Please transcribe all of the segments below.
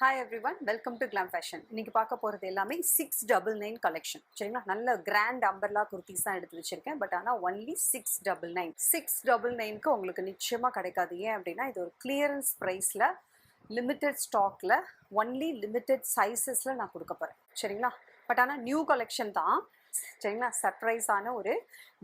Hi everyone, welcome to Glam Fashion. இன்னைக்கு பார்க்க போறது எல்லாமே 699 collection. சரிங்களா? நல்ல கிராண்ட் அம்பர்லா குர்தீஸ் தான் எடுத்து வச்சிருக்கேன். பட் ஆனா only 699. 699க்கு உங்களுக்கு நிச்சயமா கிடைக்காது. ஏன் அப்படின்னா இது ஒரு கிளியரன்ஸ் பிரைஸ்ல லிமிடெட் ஸ்டாக்ல ஒன்லி லிமிடெட் சைஸஸ்ல நான் கொடுக்க போறேன். சரிங்களா? பட் ஆனா நியூ கலெக்ஷன் தான். சரிங்களா? சர்ப்ரைஸான ஒரு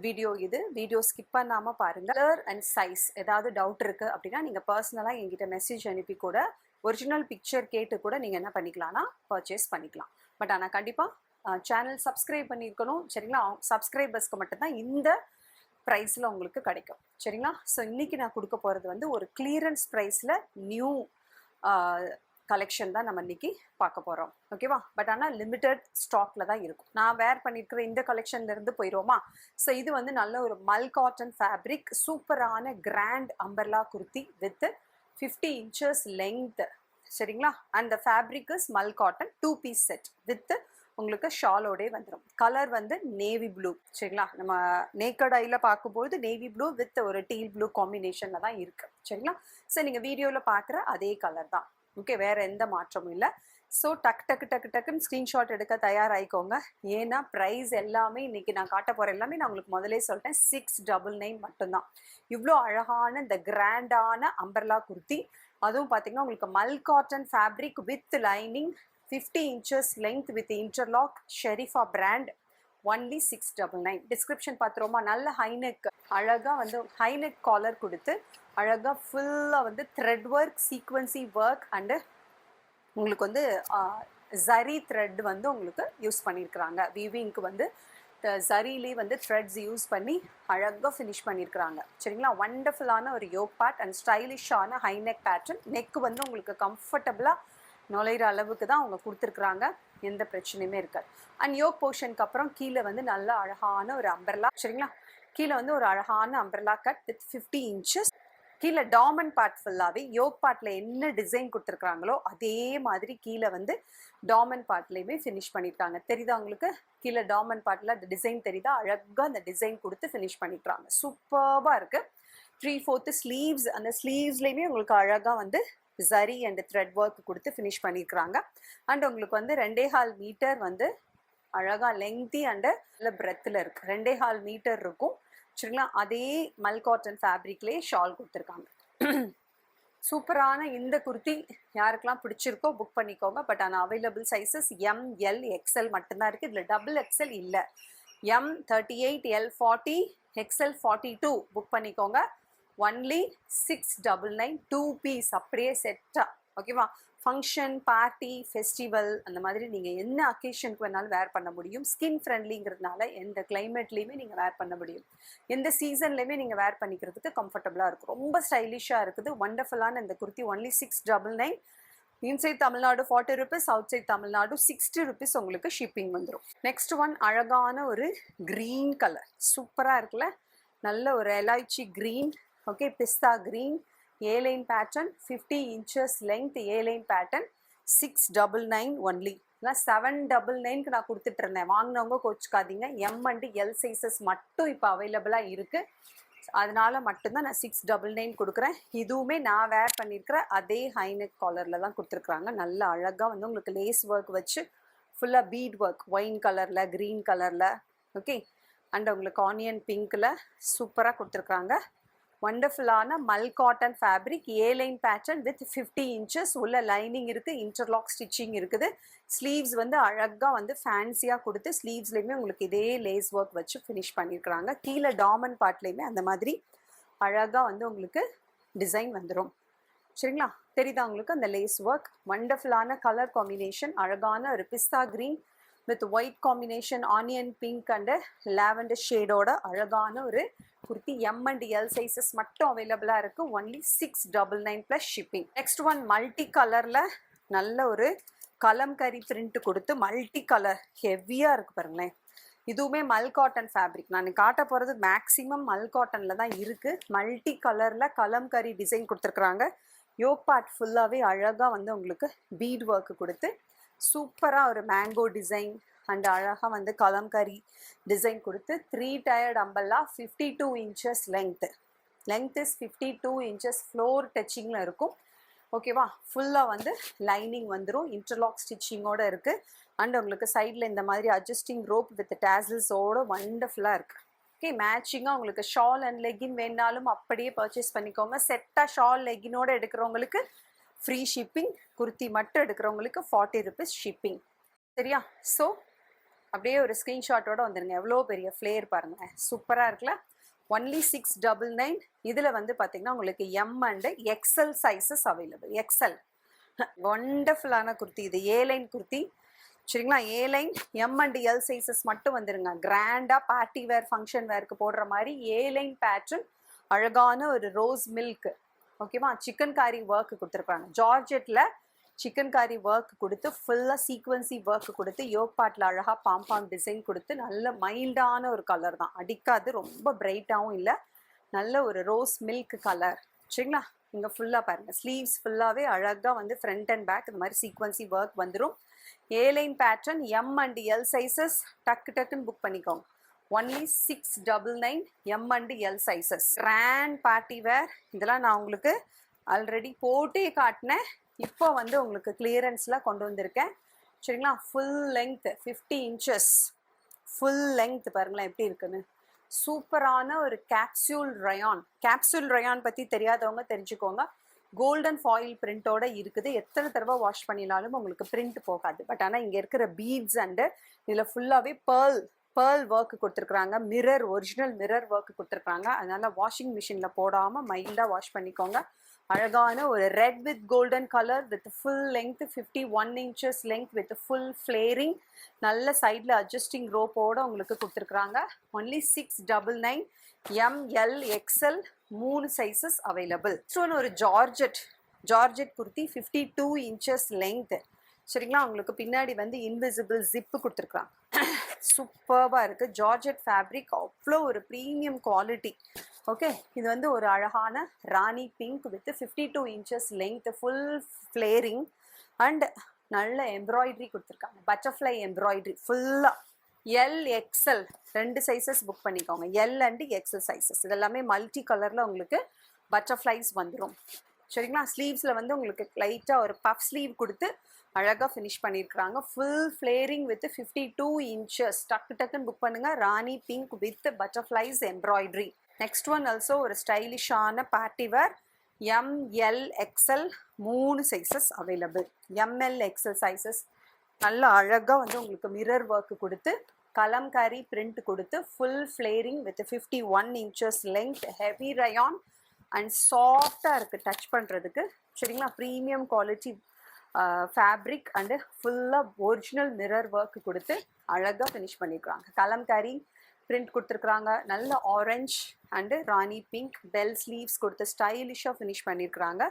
வீடியோ இது. வீடியோ ஸ்கிப் பண்ணாம பாருங்க. கலர் அண்ட் சைஸ் ஏதாவது டவுட் இருக்கு அப்படின்னா நீங்க பர்சனலா என்கிட்ட மெசேஜ் அனுப்பி கூட ஒரிஜினல் பிக்சர் கேட்டு கூட நீங்கள் என்ன பண்ணிக்கலாம்னா பர்ச்சேஸ் பண்ணிக்கலாம். பட் ஆனால் கண்டிப்பாக சேனல் சப்ஸ்கிரைப் பண்ணியிருக்கணும். சரிங்களா? சப்ஸ்கிரைபர்ஸ்க்கு மட்டும்தான் இந்த ப்ரைஸில் உங்களுக்கு கிடைக்கும். சரிங்களா? ஸோ இன்றைக்கி நான் கொடுக்க போகிறது வந்து ஒரு கிளியரன்ஸ் ப்ரைஸில் நியூ கலெக்ஷன் தான் நம்ம இன்றைக்கி பார்க்க போகிறோம். ஓகேவா? பட் ஆனால் லிமிட்டட் ஸ்டாக்ல தான் இருக்கும். நான் வேர் பண்ணியிருக்கிற இந்த கலெக்ஷன்லேருந்து போயிடுவோமா? ஸோ இது வந்து நல்ல ஒரு மல் காட்டன் ஃபேப்ரிக், சூப்பரான grand umbrella kurti with 50 inches length. சரிங்களா? அந்த fabric is mul cotton 2 piece set with உங்களுக்கு ஷாலோடே வந்துடும். கலர் வந்து நேவி ப்ளூ. சரிங்களா? நம்ம நேக்கட் ஐல பார்க்கும்போது நேவி ப்ளூ வித் ஒரு டீல் ப்ளூ காம்பினேஷன்ல தான் இருக்கு. சரிங்களா? ஸோ நீங்கள் வீடியோவில் பார்க்குற அதே கலர் தான். ஓகே, வேற எந்த மாற்றமும் இல்லை. ஸோ டக்குன்னு ஸ்க்ரீன்ஷாட் எடுக்க தயாராகிக்கோங்க. ஏன்னா ப்ரைஸ் எல்லாமே இன்னைக்கு நான் காட்ட போகிற எல்லாமே நான் உங்களுக்கு முதலே சொல்லிட்டேன், 699 மட்டும்தான். இவ்வளோ அழகான இந்த கிராண்டான அம்பர்லா குர்த்தி, அதுவும் பார்த்தீங்கன்னா உங்களுக்கு mul cotton fabric with lining, 50 inches length with interlock, Sherifa brand, only 699. Description பார்த்துருவோமா? நல்ல ஹைநெக், அழகாக வந்து ஹைநெக் காலர் கொடுத்து அழகாக ஃபுல்லாக வந்து த்ரெட் ஒர்க், சீக்வன்சி ஒர்க் அண்டு உங்களுக்கு வந்து ஜரி த்ரெட் வந்து உங்களுக்கு யூஸ் பண்ணியிருக்கிறாங்க. வீவிங்க்கு வந்து ஜரிலே வந்து த்ரெட்ஸ் யூஸ் பண்ணி அழகாக ஃபினிஷ் பண்ணியிருக்கிறாங்க. சரிங்களா? வண்டர்ஃபுல்லான ஒரு யோக் பேட் அண்ட் ஸ்டைலிஷான ஹை நெக் பேட்டர்ன். நெக்கு வந்து உங்களுக்கு கம்ஃபர்டபுளாக நுழையிற அளவுக்கு தான் அவங்க கொடுத்துருக்குறாங்க. எந்த பிரச்சனையுமே இருக்காது. அண்ட் யோக் போர்ஷனுக்கு அப்புறம் கீழே வந்து நல்ல அழகான ஒரு அம்பர்லா. சரிங்களா? கீழே வந்து ஒரு அழகான அம்பர்லா கட் வித் 50 inches. கீழே டாமண்ட் பார்ட் ஃபுல்லாகவே யோக் பார்ட்டில் என்ன டிசைன் கொடுத்துருக்குறாங்களோ அதே மாதிரி கீழே வந்து டாமண்ட் பார்ட்லேயுமே ஃபினிஷ் பண்ணியிருக்காங்க. தெரியுதா உங்களுக்கு? கீழே டாமண்ட் பார்ட்டில் அந்த டிசைன் தெரியுதா? அழகாக அந்த டிசைன் கொடுத்து ஃபினிஷ் பண்ணிக்கிறாங்க. சூப்பராக இருக்குது. 3/4 ஸ்லீவ்ஸ், அந்த ஸ்லீவ்ஸ்லேயுமே உங்களுக்கு அழகாக வந்து ஜரி அண்ட் த்ரெட் ஒர்க் கொடுத்து ஃபினிஷ் பண்ணியிருக்கிறாங்க. அண்ட் உங்களுக்கு வந்து 2.25 மீட்டர் வந்து அழகாக லெங்தி அண்டு இல்லை பிரெத்தில் இருக்குது. 2.25 மீட்டர் இருக்கும். சரிங்களா? அதே மல் காட்டன் ஃபேப்ரிக்லேயே ஷால் கொடுத்துருக்காங்க. சூப்பரான இந்த குர்த்தி யாருக்கெல்லாம் பிடிச்சிருக்கோ புக் பண்ணிக்கோங்க. பட் ஆனால் அவைலபிள் சைஸஸ் ML XL மட்டும்தான் இருக்குது. இதில் XXL இல்லை. M 38, L 40, XL 42 புக் பண்ணிக்கோங்க. ஒன்லி 699, 2 piece அப்படியே செட்டா. ஓகேவா? ஃபங்க்ஷன், பார்ட்டி, ஃபெஸ்டிவல் அந்த மாதிரி நீங்கள் என்ன அக்கேஷனுக்கு வேணாலும் வேர் பண்ண முடியும். ஸ்கின் ஃப்ரெண்ட்லிங்கிறதுனால எந்த கிளைமேட்லேயுமே நீங்கள் வேர் பண்ண முடியும். எந்த சீசன்லேயுமே நீங்கள் வேர் பண்ணிக்கிறதுக்கு கம்ஃபர்டபுளாக இருக்கும். ரொம்ப ஸ்டைலிஷாக இருக்குது. வண்டர்ஃபுல்லான இந்த kurti only 699. Inside Tamil Nadu 40 rupees, outside Tamil Nadu 60 rupees உங்களுக்கு ஷிப்பிங் வந்துடும். நெக்ஸ்ட் ஒன் அழகான ஒரு க்ரீன் கலர், சூப்பராக இருக்குல்ல? நல்ல ஒரு elaichi green. Okay, pista green, A-line pattern, 50 inches length, A-line pattern, 699 only. இல்லை 799க்கு நான் கொடுத்துட்டு இருந்தேன். வாங்கினவங்க கோச்சுக்காதீங்க. M அண்ட் L சைஸஸ் மட்டும் இப்போ அவைலபிளாக இருக்குது. அதனால மட்டும்தான் நான் 699 கொடுக்குறேன். இதுவுமே நான் வேர் பண்ணியிருக்கிற அதே ஹைநெக் காலரில் தான் கொடுத்துருக்குறாங்க. நல்ல அழகாக வந்து உங்களுக்கு லேஸ் ஒர்க் வச்சு ஃபுல்லாக பீட் ஒர்க், ஒயின் கலரில், க்ரீன் கலரில், ஓகே, அண்ட் உங்களுக்கு ஆனியன் பிங்க்கில் சூப்பராக கொடுத்துருக்குறாங்க. வண்டர்ஃபுல்லான மல் cotton fabric, A-line pattern with 50 inches உள்ள லைனிங் இருக்குது, இன்டர்லாக் ஸ்டிச்சிங் இருக்குது. ஸ்லீவ்ஸ் வந்து அழகாக வந்து ஃபேன்சியாக கொடுத்து ஸ்லீவ்ஸ்லேயுமே உங்களுக்கு இதே லேஸ் ஒர்க் வச்சு ஃபினிஷ் பண்ணியிருக்கிறாங்க. கீழே டாமண்ட் பார்ட்லேயுமே அந்த மாதிரி அழகாக வந்து உங்களுக்கு டிசைன் வந்துடும். சரிங்களா? தெரியுதா உங்களுக்கு அந்த லேஸ் ஒர்க்? வண்டர்ஃபுல்லான கலர் காம்பினேஷன், அழகான ஒரு pista green with white combination, onion pink and lavender ஷேடோட அழகான ஒரு kurti. M and L sizes மட்டும் அவைலபிளாக இருக்குது. Only 699 plus shipping. Next one multi கலரில் நல்ல ஒரு கலம்கரி பிரிண்ட் கொடுத்து மல்டி கலர் ஹெவியாக இருக்குது பாருங்களேன். இதுவுமே மல் காட்டன் ஃபேப்ரிக். நான் காட்ட போகிறது மேக்ஸிமம் மல் காட்டனில் தான் இருக்குது. மல்டி கலரில் கலம்கரி டிசைன் கொடுத்துருக்குறாங்க. யோக் பார்ட் ஃபுல்லாகவே அழகாக வந்து உங்களுக்கு பீட் ஒர்க்கு கொடுத்து சூப்பராக ஒரு மேங்கோ டிசைன் அண்ட் அழகாக வந்து கலம்கரி டிசைன் கொடுத்து 3 tiered umbrella, 52 inches length. Length is 52 inches, floor டச்சிங்கில் இருக்கும். ஓகேவா. ஃபுல்லாக வந்து லைனிங் வந்துடும், இன்டர்லாக் ஸ்டிச்சிங்கோடு இருக்குது. அண்ட் உங்களுக்கு சைடில் இந்த மாதிரி அட்ஜஸ்டிங் ரோப் வித் டேசல்ஸோடு வண்டர்ஃபுல்லாக இருக்குது. ஓகே, மேட்சிங்காக உங்களுக்கு ஷால் அண்ட் லெகின் வேணாலும் அப்படியே பர்ச்சேஸ் பண்ணிக்கோங்க. செட்டாக ஷால் லெகினோடு எடுக்கிறவங்களுக்கு ஃப்ரீ ஷிப்பிங், குர்த்தி மட்டும் எடுக்கிறவங்களுக்கு 40 rupees ஷிப்பிங். சரியா? ஸோ அப்படியே ஒரு ஸ்க்ரீன்ஷாட்டோடு வந்துடுங்க. எவ்வளோ பெரிய ஃப்ளேர் பாருங்கள், சூப்பராக இருக்குல்ல. ஒன்லி 699. இதில் வந்து பார்த்தீங்கன்னா உங்களுக்கு M and XL sizes available. XL வண்டர்ஃபுல்லான குர்த்தி, இது ஏ லைன் குர்த்தி. சரிங்களா? A line M and L sizes மட்டும் வந்துடுங்க. கிராண்டாக பார்ட்டி வேர் ஃபங்க்ஷன் வேருக்கு போடுற மாதிரி ஏ லைன் பேட்டர்ன், அழகான ஒரு ரோஸ் மில்க். ஓகேவா? சிக்கன் காரி ஒர்க் கொடுத்துருப்பாங்க. ஜார்ஜெட்டில் சிக்கன் காரி ஒர்க் கொடுத்து ஃபுல்லாக சீக்வன்சி ஒர்க் கொடுத்து யோக் பார்ட்டில் அழகாக பாம்பாம் டிசைன் கொடுத்து நல்ல மைல்டான ஒரு கலர் தான், அடிக்காது, ரொம்ப பிரைட்டாகவும் இல்லை, நல்ல ஒரு ரோஸ் மில்க் கலர். சரிங்களா? இங்கே ஃபுல்லாக பாருங்கள், ஸ்லீவ்ஸ் ஃபுல்லாகவே அழகாக வந்து ஃப்ரண்ட் அண்ட் பேக் இந்த மாதிரி சீக்வன்சி ஒர்க் வந்துடும். A line pattern M and L sizes டக்குன்னு புக் பண்ணிக்கோங்க. Only 699 M and L sizes. Grand party wear. இதெல்லாம் நான் உங்களுக்கு ஆல்ரெடி போட்டே காட்டினேன், இப்போ வந்து உங்களுக்கு கிளியரன்ஸில் கொண்டு வந்திருக்கேன். சரிங்களா? Full length 50 inches, full length பாருங்களேன் எப்படி இருக்குன்னு. சூப்பரான ஒரு கேப்சூல் ரயான். கேப்சூல் ரயான் பற்றி தெரியாதவங்க தெரிஞ்சுக்கோங்க. கோல்டன் ஃபாயில் பிரிண்டோட இருக்குது. எத்தனை தடவை வாஷ் பண்ணினாலும் உங்களுக்கு பிரிண்ட் போகாது. பட் ஆனால் இங்கே இருக்கிற பீட்ஸ் அண்டு இதில் ஃபுல்லாகவே பேர்ல் ஒர்க் கொடுத்துருக்குறாங்க. மிரர், ஒரிஜினல் மிரர் ஒர்க் கொடுத்துருக்காங்க. அதனால் வாஷிங் மிஷினில் போடாமல் மைல்டாக வாஷ் பண்ணிக்கோங்க. அழகான ஒரு red with golden colour with full length 51 inches length with full flaring, நல்ல சைடில் அட்ஜஸ்டிங் ரோப்போடு உங்களுக்கு கொடுத்துருக்குறாங்க. Only 699 M L XL 3 sizes available. So ஒரு ஜார்ஜெட் குர்த்தி 52 inches லெங்க். சரிங்களா? உங்களுக்கு பின்னாடி வந்து இன்விசிபிள் ஜிப்பு கொடுத்துருக்குறாங்க. சூப்பர்பாக இருக்குது. ஜார்ஜெட் ஃபேப்ரிக், அவ்வளோ ஒரு ப்ரீமியம் குவாலிட்டி. ஓகே, இது வந்து ஒரு அழகான rani pink with 52 inches length, full flaring and நல்ல எம்ப்ராய்டரி கொடுத்துருக்காங்க. பட்டர்ஃப்ளை எம்ப்ராய்டரி ஃபுல்லாக. எல் எக்ஸ்எல் 2 சைஸஸ் புக் பண்ணிக்கோங்க. L and XL sizes. இதெல்லாமே மல்டி கலரில் உங்களுக்கு பட்டர்ஃப்ளைஸ் வந்துடும். சரிங்களா? ஸ்லீவ்ஸில் வந்து உங்களுக்கு லைட்டாக ஒரு பஃப் ஸ்லீவ் கொடுத்து அழகாக ஃபினிஷ் பண்ணியிருக்கிறாங்க. Full flaring with 52 inches. டக்குன்னு புக் பண்ணுங்கள். Rani pink with butterflies embroidery. Next one also ஒரு ஸ்டைலிஷான party wear. M L XL 3 sizes available. M L XL sizes நல்ல அழகாக வந்து உங்களுக்கு மிரர் ஒர்க் கொடுத்து கலம்காரி பிரிண்ட் கொடுத்து full flaring with 51 inches length, heavy rayon and சாஃப்டாக இருக்குது டச் பண்ணுறதுக்கு. சரிங்களா? ப்ரீமியம் குவாலிட்டி ஃபேப்ரிக் அண்டு ஃபுல்லாக ஒரிஜினல் மிரர் ஒர்க் கொடுத்து அழகாக ஃபினிஷ் பண்ணியிருக்காங்க. கலம்காரி பிரிண்ட் கொடுத்துருக்குறாங்க. நல்ல orange and rani pink bell sleeves கொடுத்து ஸ்டைலிஷாக ஃபினிஷ் பண்ணியிருக்கிறாங்க.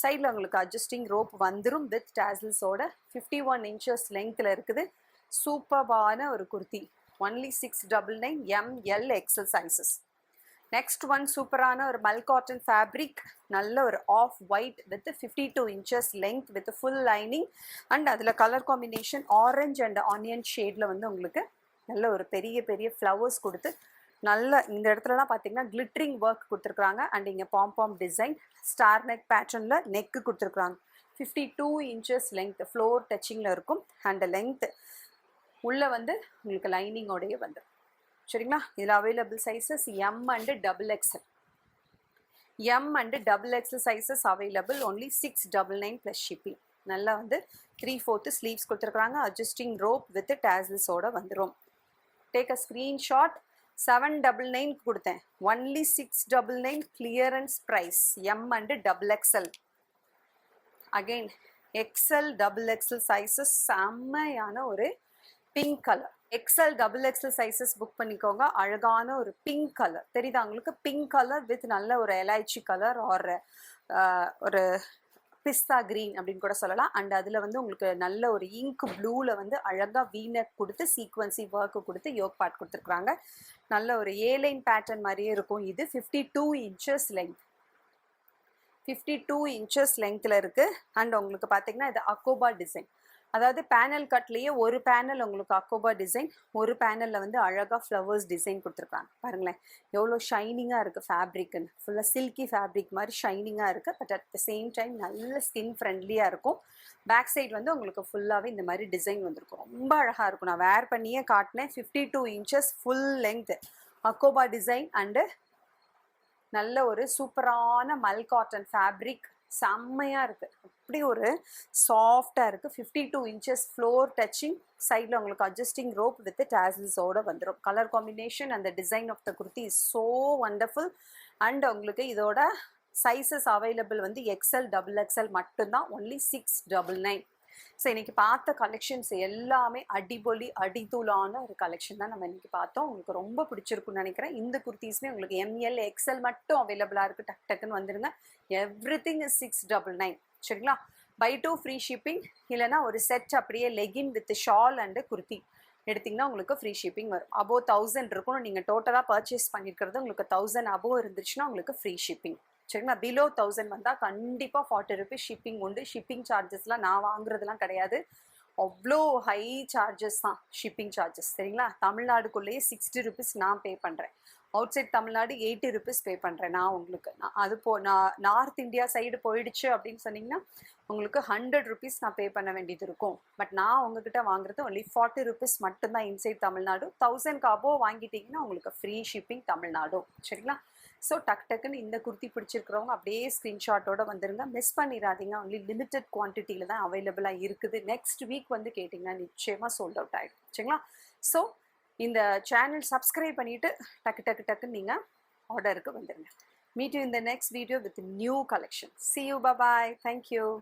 சைடில் உங்களுக்கு அட்ஜஸ்டிங் ரோப் வந்துடும் வித் டேசல்ஸோட. 51 inches லெங்க்த்தில் இருக்குது. சூப்பர்பான ஒரு kurti. Only 699 M L XL sizes. Next one சூப்பரான ஒரு மல் காட்டன் ஃபேப்ரிக், நல்ல ஒரு off white with 52 inches length with full lining and அதில் colour combination orange and onion ஷேடில் வந்து உங்களுக்கு நல்ல ஒரு பெரிய ஃப்ளவர்ஸ் கொடுத்து நல்ல இந்த இடத்துலலாம் பார்த்தீங்கன்னா கிளிட்டரிங் ஒர்க் கொடுத்துருக்குறாங்க. அண்ட் இங்கே பாம் டிசைன் ஸ்டார் நெக் பேட்டர்னில் நெக்கு கொடுத்துருக்குறாங்க. 52 inches லெங்க், ஃப்ளோர் டச்சிங்கில் இருக்கும். அண்ட் லெங்க் உள்ளே வந்து உங்களுக்கு லைனிங்கோடையே வந்துடும். சரிங்களா? இதில் available sizes M and double XL. M and double XL sizes available. Only 699 plus shipping. நல்லா வந்து 3/4 ஸ்லீவ்ஸ் கொடுத்துருக்குறாங்க. அட்ஜஸ்டிங் ரோப் வித் டேசல்ஸோடு வந்துடும். Take a screenshot. 799 கொடுத்தேன். Only 699 clearance price. M and double XL. Again XL double XL sizes செம்மையான ஒரு pink colour. XL double XL sizes book பண்ணிக்கோங்க. அழகான ஒரு பிங்க் கலர் தெரியுதா உங்களுக்கு? பிங்க் கலர் வித் நல்ல ஒரு எலைச்சி கலர் ஆர் ஒரு பிஸ்தா கிரீன் அப்படின்னு கூட சொல்லலாம். அண்ட் அதில் வந்து உங்களுக்கு நல்ல ஒரு இங்க் ப்ளூவில் வந்து அழகாக வீனக் கொடுத்து சீக்வன்சி ஒர்க்கு கொடுத்து யோக் பார்ட் கொடுத்துருக்குறாங்க. நல்ல ஒரு ஏ லைன் பேட்டர்ன் மாதிரியே இருக்கும். இது 52 inches லெங்க். 52 inches லெங்க்த்தில் இருக்குது. அண்ட் உங்களுக்கு பார்த்தீங்கன்னா இது அக்கோபா டிசைன். அதாவது பேனல் கட்லேயே ஒரு பேனல் உங்களுக்கு அக்கோபா டிசைன், ஒரு பேனலில் வந்து அழகாக ஃப்ளவர்ஸ் டிசைன் கொடுத்துருக்காங்க. பாருங்களேன் எவ்வளோ ஷைனிங்காக இருக்குது ஃபேப்ரிக்குன்னு. ஃபுல்லாக சில்கி ஃபேப்ரிக் மாதிரி ஷைனிங்காக இருக்குது. But at the same time நல்ல ஸ்கின் ஃப்ரெண்ட்லியாக இருக்கும். பேக் சைடு வந்து உங்களுக்கு ஃபுல்லாகவே இந்த மாதிரி டிசைன் வந்திருக்கும். ரொம்ப அழகாக இருக்கும். நான் வேர் பண்ணியே காட்டினேன். 52 இன்ச்சஸ் ஃபுல் லென்த் அக்கோபா டிசைன் அண்டு நல்ல ஒரு சூப்பரான மல் காட்டன் ஃபேப்ரிக். செம்மையாக இருக்குது. அப்படி ஒரு சாஃப்டாக இருக்குது. 52 இன்ச்சஸ் ஃப்ளோர் டச்சிங். சைடில் உங்களுக்கு அட்ஜஸ்டிங் ரோப் வித் டேசல்ஸோடு வந்துடும். கலர் காம்பினேஷன் அந்த design of the kurti is so wonderful. And உங்களுக்கு இதோட சைஸஸ் அவைலபிள் வந்து எக்ஸ்எல் XXL மட்டும்தான். ஒன்லி 699. ஸோ இன்றைக்கி பார்த்த கலெக்ஷன்ஸ் எல்லாமே அடிபொலி அடித்தூளான ஒரு கலெக்ஷன் தான் நம்ம இன்றைக்கி பார்த்தோம். உங்களுக்கு ரொம்ப பிடிச்சிருக்குன்னு நினைக்கிறேன். இந்த குர்த்திஸுமே உங்களுக்கு ML XL மட்டும் அவைலபிளாக இருக்குது. டக் டக்குன்னு வந்துடுங்க. Everything is 699. சரிங்களா? Buy 2 free shipping. இல்லைனா ஒரு செட் அப்படியே legging with shawl and kurti எடுத்திங்கன்னா உங்களுக்கு ஃப்ரீ ஷிப்பிங் வரும். அபோவ் 1000 இருக்கணும். நீங்கள் டோட்டலாக பர்ச்சேஸ் பண்ணியிருக்கிறது உங்களுக்கு 1000 அபோவ் இருந்துச்சுன்னா உங்களுக்கு ஃப்ரீ ஷிப்பிங். சரிங்களா? பிலோ 1000 வந்தால் கண்டிப்பாக 40 rupees ஷிப்பிங் உண்டு. ஷிப்பிங் சார்ஜஸ்லாம் நான் வாங்குறதுலாம் கிடையாது. அவ்வளோ ஹை சார்ஜஸ் தான் ஷிப்பிங் சார்ஜஸ். சரிங்களா? தமிழ்நாடுக்குள்ளேயே 60 rupees நான் பே பண்ணுறேன். அவுட் சைட் தமிழ்நாடு 80 rupees பே பண்ணுறேன் நான் உங்களுக்கு. அது நான் நார்த் இந்தியா சைடு போயிடுச்சு அப்படின்னு சொன்னீங்கன்னா உங்களுக்கு 100 rupees நான் பே பண்ண வேண்டியது இருக்கும். பட் நான் உங்ககிட்ட வாங்குறது ஒன்லி 40 rupees மட்டும்தான் இன்சைட் தமிழ்நாடு. 1000க்கு அபோவ் வாங்கிட்டீங்கன்னா உங்களுக்கு ஃப்ரீ ஷிப்பிங் தமிழ்நாடு. சரிங்களா? ஸோ டக்குன்னு இந்த குர்த்தி பிடிச்சிருக்கிறவங்க அப்படியே ஸ்க்ரீன்ஷாட்டோட வந்துருங்க. மிஸ் பண்ணிடாதீங்க. ஒன்லி லிமிட்டட் குவான்டிட்டியில் தான் அவைலபிளாக இருக்குது. நெக்ஸ்ட் வீக் வந்து கேட்டிங்கன்னா நிச்சயமாக சோல்ட் அவுட் ஆகிடும். சரிங்களா? ஸோ இந்த சேனல் சப்ஸ்கிரைப் பண்ணிவிட்டு டக்குன்னு நீங்கள் ஆர்டருக்கு வந்துடுங்க. Meet you in the next video with new collection. See you. Bye bye. Thank you.